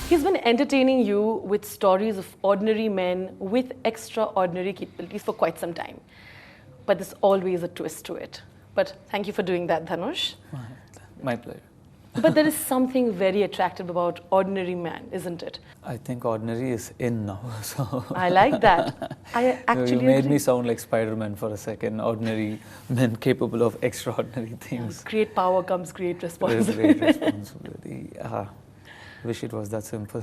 He's been entertaining you with stories of ordinary men with extraordinary capabilities for quite some time. But there's always a twist to it. But thank you for doing that, Dhanush. My pleasure. But there is something very attractive about ordinary man, isn't it? I think ordinary is in now, so... I like that. I actually You made agree. me sound like Spider-Man for a second. Ordinary men capable of extraordinary things. Great power comes great There's responsibility. great responsibility. Wish it was that simple.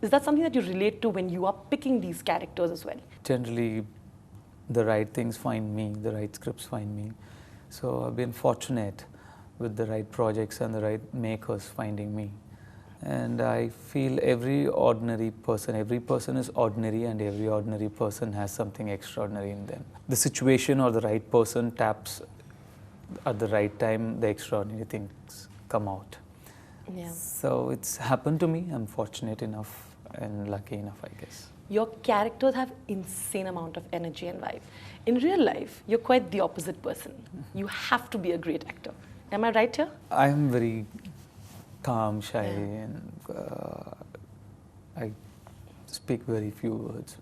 Is that something that you relate to when you are picking these characters as well? Generally, the right things find me, the right scripts find me. So I've been fortunate with the right projects and the right makers finding me. And I feel every person is ordinary, and every ordinary person has something extraordinary in them. The situation or the right person taps at the right time, the extraordinary things come out. Yeah. So it's happened to me. I'm fortunate enough and lucky enough, I guess. Your characters have insane amount of energy and vibe. In real life, you're quite the opposite person. You have to be a great actor. Am I right here? I'm very calm, shy, and I speak very few words.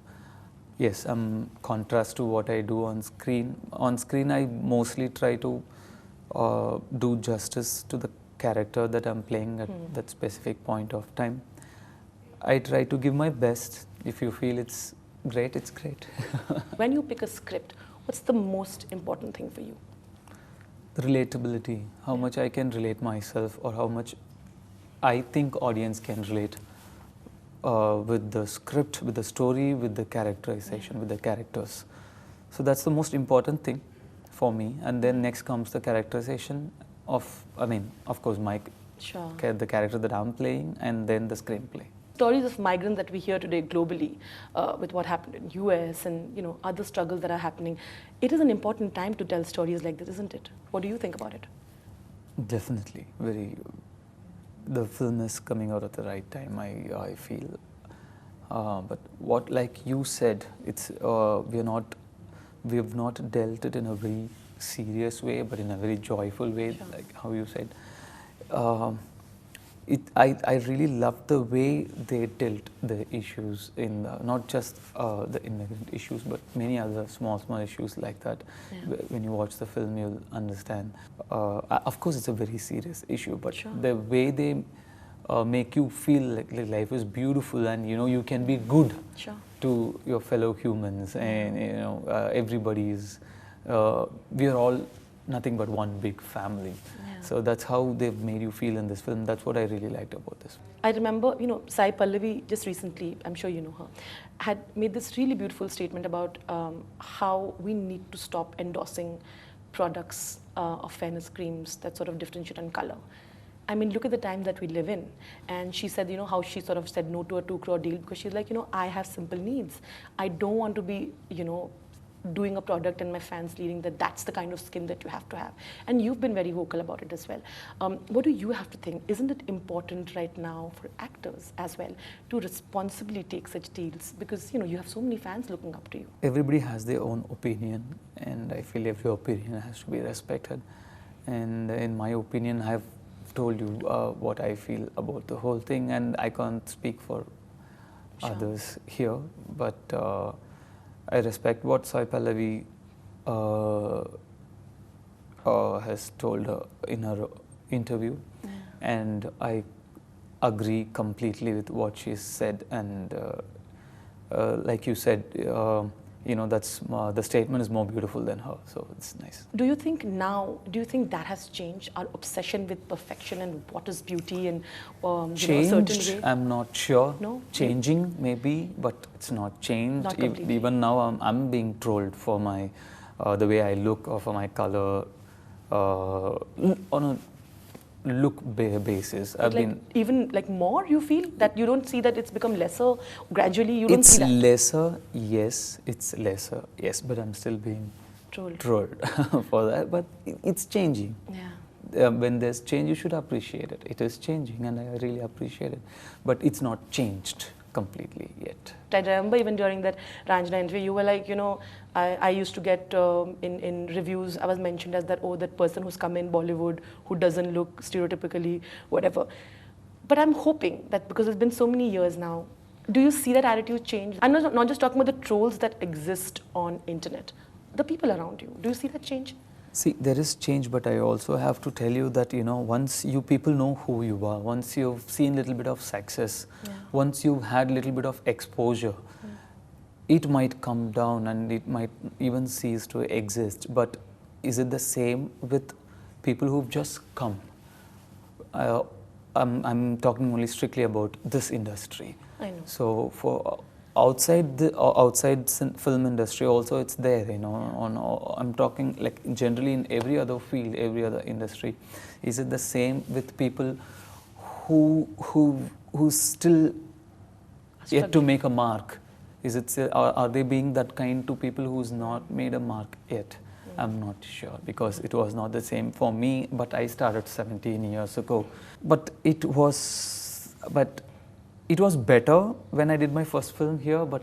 Yes, I'm contrast to what I do on screen. On screen, I mostly try to do justice to the character that I'm playing at that specific point of time. I try to give my best. If you feel it's great, it's great. When you pick a script, what's the most important thing for you? The relatability, how much I can relate myself, or how much I think audience can relate with the script, with the story, with the characterization, with the characters. So that's the most important thing for me. And then next comes the characterization of course, the character that I'm playing, and then the screenplay. Stories of migrants that we hear today globally, with what happened in US and other struggles that are happening, it is an important time to tell stories like this, isn't it? What do you think about it? Definitely, the film is coming out at the right time, I feel. But what, like you said, it's we have not dealt it in a very serious way, but in a very joyful way, like how you said. I really love the way they dealt the issues in not just the immigrant issues, but many other small issues like that. Yeah. When you watch the film, you'll understand. Of course, it's a very serious issue, but the way they make you feel like life is beautiful, and you can be good to your fellow humans, and everybody is. We are all nothing but one big family. Yeah. So that's how they've made you feel in this film. That's what I really liked about this. I remember, Sai Pallavi just recently, I'm sure you know her, had made this really beautiful statement about how we need to stop endorsing products of fairness creams that sort of differentiate on color. I mean, look at the time that we live in. And she said, how she sort of said no to a 2 crore deal because she's like, I have simple needs. I don't want to be, doing a product and my fans leading that that's the kind of skin that you have to have. And you've been very vocal about it as well. What do you have to think? Isn't it important right now for actors as well to responsibly take such deals? Because, you have so many fans looking up to you. Everybody has their own opinion, and I feel every opinion has to be respected. And in my opinion, I've told you what I feel about the whole thing, and I can't speak for others here, but I respect what Sai Pallavi has told her in her interview, and I agree completely with what she said. And like you said, that's the statement is more beautiful than her, so it's nice. Do you think that has changed, our obsession with perfection and what is beauty and a certain way? I'm not sure. No? Changing maybe, but it's not changed. Not completely. Even now I'm being trolled for my the way I look, or for my color, on a look basis. Even more, you feel that you don't see that it's become lesser gradually? You don't see that? It's lesser, yes, but I'm still being trolled for that. But it's changing. Yeah. When there's change, you should appreciate it. It is changing, and I really appreciate it. But it's not changed completely yet. I remember even during that Ranjana interview, you were like, I used to get in reviews, I was mentioned as that person who's come in Bollywood, who doesn't look stereotypically, whatever. But I'm hoping that because it's been so many years now, do you see that attitude change? I'm not just talking about the trolls that exist on internet, the people around you. Do you see that change? See, there is change, but I also have to tell you that, once you people know who you are, once you've seen a little bit of success, once you've had a little bit of exposure, it might come down and it might even cease to exist. But is it the same with people who've just come? I'm talking only strictly about this industry. I know. So for outside film industry also, it's there. I'm talking like generally in every other field, every other industry. Is it the same with people who still yet to make a mark? Is it are they being that kind to people who's not made a mark yet? I'm not sure, because it was not the same for me, but I started 17 years ago. But it was better when I did my first film here, but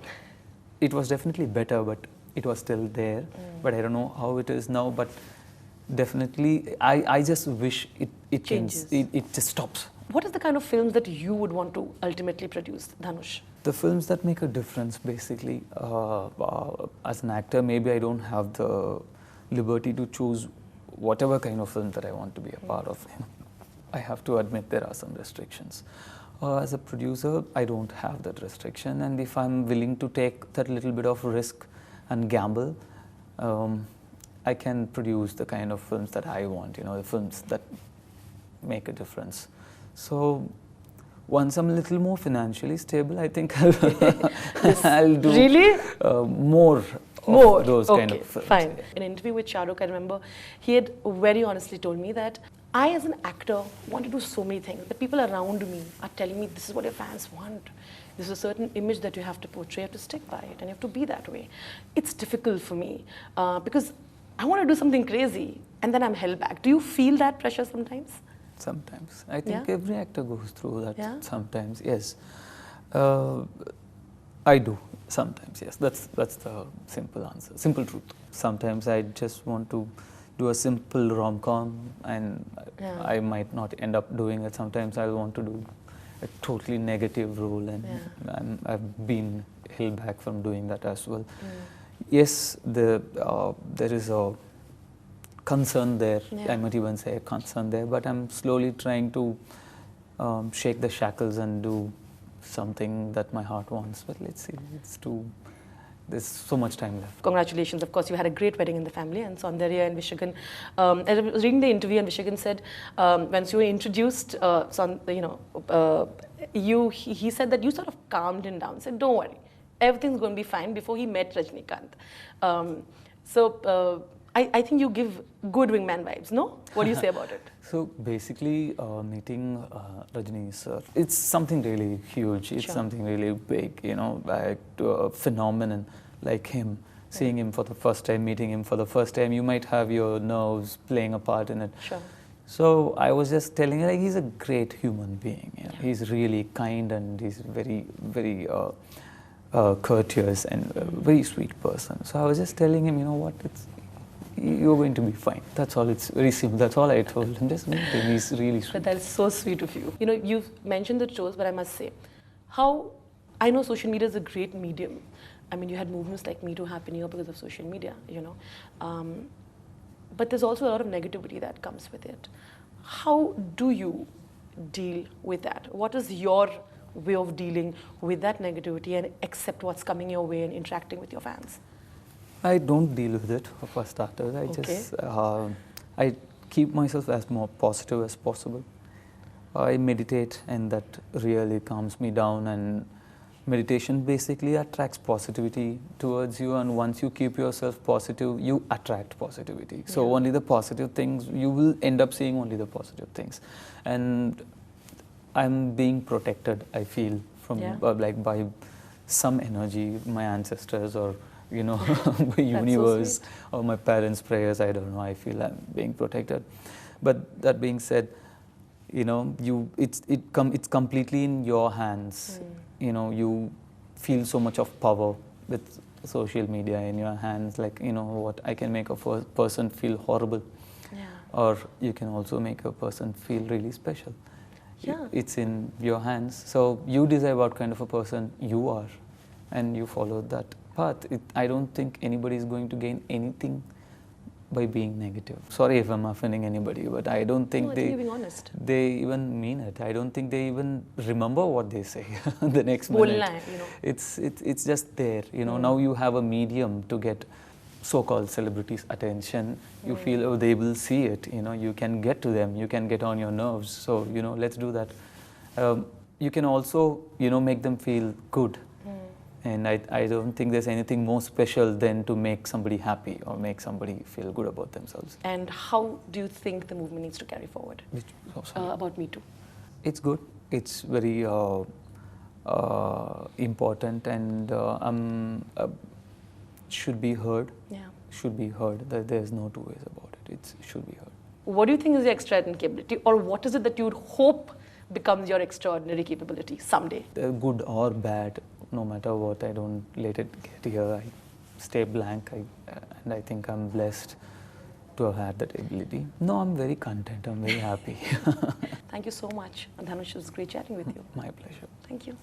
it was definitely better, but it was still there. But I don't know how it is now, but definitely I just wish it changes. It just stops. What is the kind of films that you would want to ultimately produce, Dhanush? The films that make a difference, basically. As an actor, maybe I don't have the liberty to choose whatever kind of film that I want to be a part of. I have to admit there are some restrictions. As a producer, I don't have that restriction, and if I'm willing to take that little bit of risk and gamble, I can produce the kind of films that I want, the films that make a difference. So once I'm a little more financially stable, I think I'll do really? More of those kind of films. Fine. In an interview with Shah Rukh, I remember he had very honestly told me that I, as an actor, want to do so many things. The people around me are telling me this is what your fans want. There's a certain image that you have to portray. You have to stick by it, and you have to be that way. It's difficult for me because I want to do something crazy, and then I'm held back. Do you feel that pressure sometimes? Sometimes. I think every actor goes through that sometimes, yes. I do, sometimes, yes. That's the simple answer, simple truth. Sometimes I just want to do a simple rom-com, and I might not end up doing it. Sometimes I want to do a totally negative role, and I've been held back from doing that as well. Yes, there is a concern there. I might even say a concern there, but I'm slowly trying to shake the shackles and do something that my heart wants. But let's see, there's so much time left. Congratulations. Of course, you had a great wedding in the family, and Saundarya and Vishagan. I was reading the interview, and Vishagan said, once you were introduced, he said that you sort of calmed him down, said, don't worry, everything's going to be fine, before he met Rajinikanth. I think you give good wingman vibes, no? What do you say about it? So basically, meeting Rajini sir, it's something really huge. It's something really big, like a phenomenon like him. Seeing him for the first time, meeting him for the first time, you might have your nerves playing a part in it. Sure. So I was just telling her, like, he's a great human being. He's really kind, and he's very, very courteous and a very sweet person. So I was just telling him, what, you're going to be fine. That's all. It's very simple. That's all I told him. Just meet him. He's really sweet. But that is so sweet of you. You've mentioned the trolls, but I must say, I know social media is a great medium. I mean, you had movements like Me Too happen here because of social media, But there's also a lot of negativity that comes with it. How do you deal with that? What is your way of dealing with that negativity and accept what's coming your way and interacting with your fans? I don't deal with it, for starters. I keep myself as more positive as possible. I meditate, and that really calms me down, and meditation basically attracts positivity towards you, and once you keep yourself positive, you attract positivity. So only the positive things, you will end up seeing only the positive things. And I'm being protected, I feel, from by some energy, my ancestors, or the universe, or my parents' prayers. I don't know, I feel I'm being protected. But that being said, it's completely in your hands. You feel so much of power with social media in your hands. Like, what, I can make a person feel horrible, or you can also make a person feel really special. Yeah. It's in your hands. So you decide what kind of a person you are, and you follow that path. I don't think anybody is going to gain anything by being negative. Sorry if I'm offending anybody, but I don't think No, I think you're being honest. they even mean it. I don't think they even remember what they say the next Bolna minute. hai, you know. It's just there. Now you have a medium to get so-called celebrities' attention. You feel, oh, they will see it. You can get to them. You can get on your nerves. So let's do that. You can also make them feel good. And I don't think there's anything more special than to make somebody happy or make somebody feel good about themselves. And how do you think the movement needs to carry forward? About Me Too. It's good. It's very important, and should be heard. Yeah. Should be heard. There's no two ways about it. It should be heard. What do you think is your extraordinary capability, or what is it that you would hope becomes your extraordinary capability someday? Good or bad, no matter what, I don't let it get here. I stay blank, and I think I'm blessed to have had that ability. No, I'm very content. I'm very happy. Thank you so much. Dhanush, it was great chatting with you. My pleasure. Thank you.